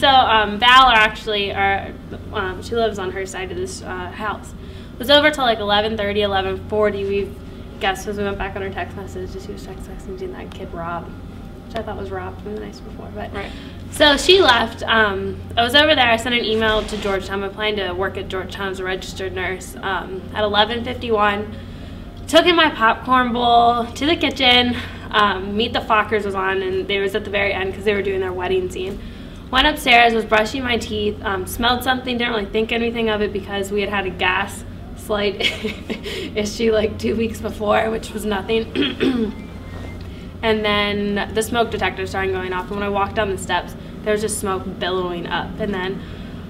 So Val she lives on her side of this house. It was over till like 11:30, 11:40. We guessed as we went back on her text messages. She was texting that kid Rob, which I thought was Rob from the night before. But right. So she left. I was over there. I sent an email to Georgetown. I'm applying to work at Georgetown as a registered nurse. At 11:51, took in my popcorn bowl to the kitchen. Meet the Fockers was on, and they was at the very end because they were doing their wedding scene. Went upstairs, was brushing my teeth, smelled something, didn't really think anything of it because we had a gas slight issue like 2 weeks before, which was nothing. And then the smoke detector started going off, and when I walked down the steps, there was just smoke billowing up. And then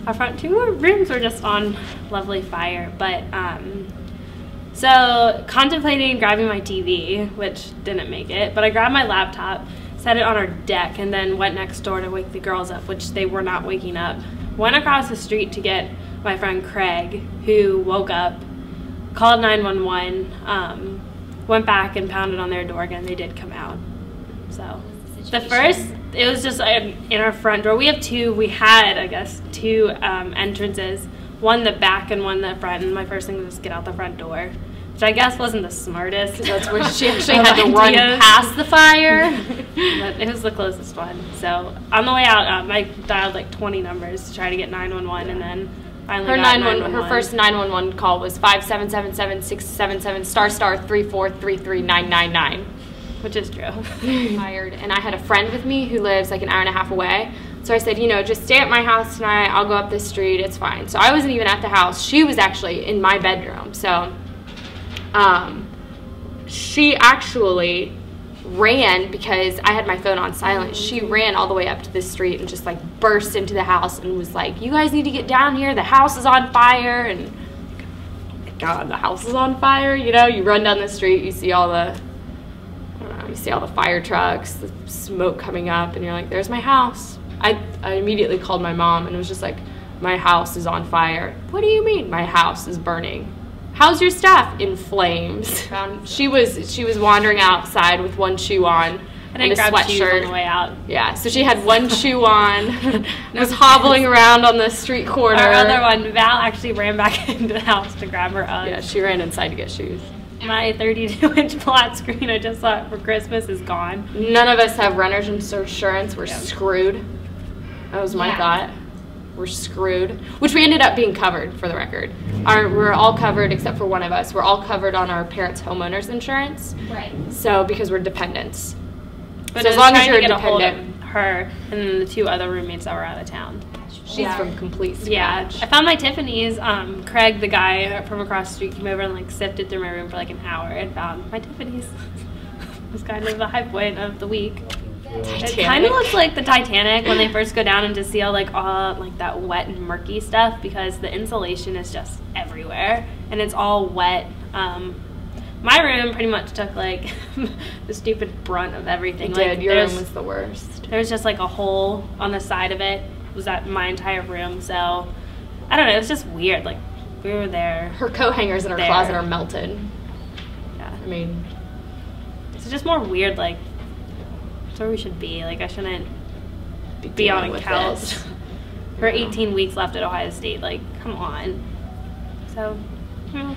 our front 2 rooms were just on lovely fire. But so contemplating grabbing my TV, which didn't make it, but I grabbed my laptop, set it on our deck, and then went next door to wake the girls up, which they were not waking up. Went across the street to get my friend Craig, who woke up, called 911, went back and pounded on their door again. They did come out. So the first, it was just in our front door. We had, I guess, 2 entrances, one the back and one the front, and my first thing was just get out the front door, which I guess wasn't the smartest. That's where she actually had to run past the fire. But it was the closest one. So on the way out, I dialed like 20 numbers to try to get 911, and then finally her got 911. Her first 911 call was 5777677 ***3433999, which is true. Tired, and I had a friend with me who lives like an hour and a half away. So I said, just stay at my house tonight. I'll go up this street. It's fine. So I wasn't even at the house. She was actually in my bedroom. So she actually ran because I had my phone on silent. She ran all the way up to the street and just like burst into the house and was like, "You guys need to get down here. The house is on fire." And God, the house is on fire. You run down the street, you see all the fire trucks, the smoke coming up, and you're like, "There's my house." I immediately called my mom and was just like, "My house is on fire." "What do you mean my house is burning? How's your stuff?" "In flames." She was wandering outside with one shoe on and a sweatshirt on the way out. Yeah, so she had one shoe on, was hobbling around on the street corner. Our other one, Val, actually ran back into the house to grab her Uggs. Yeah, she ran inside to get shoes. My 32-inch flat screen I just bought for Christmas is gone. None of us have renter's insurance. We're screwed. That was my thought. We're screwed. Which we ended up being covered, for the record. We're all covered except for one of us. We're all covered on our parents' homeowners insurance. Right. So because we're dependents. But so as long as you're a hold dependent. of her and then the 2 other roommates that were out of town. She's from complete scratch. Yeah, I found my Tiffany's. Craig, the guy from across the street, came over and like sifted through my room for like an hour and found my Tiffany's. It was kind of the high point of the week. Titanic. It kind of looks like the Titanic when they first go down and just see all that wet and murky stuff because the insulation is just everywhere and it's all wet. My room pretty much took like the stupid brunt of everything. It did. Your room was the worst. There's just like a hole on the side of it. Was that my entire room? So I don't know. It was just weird. Like we were there. Her coat hangers in her closet are melted. Yeah. I mean, it's just more weird. Like that's where we should be. Like I shouldn't be on a couch for 18 weeks left at Ohio State. Like come on. So, well.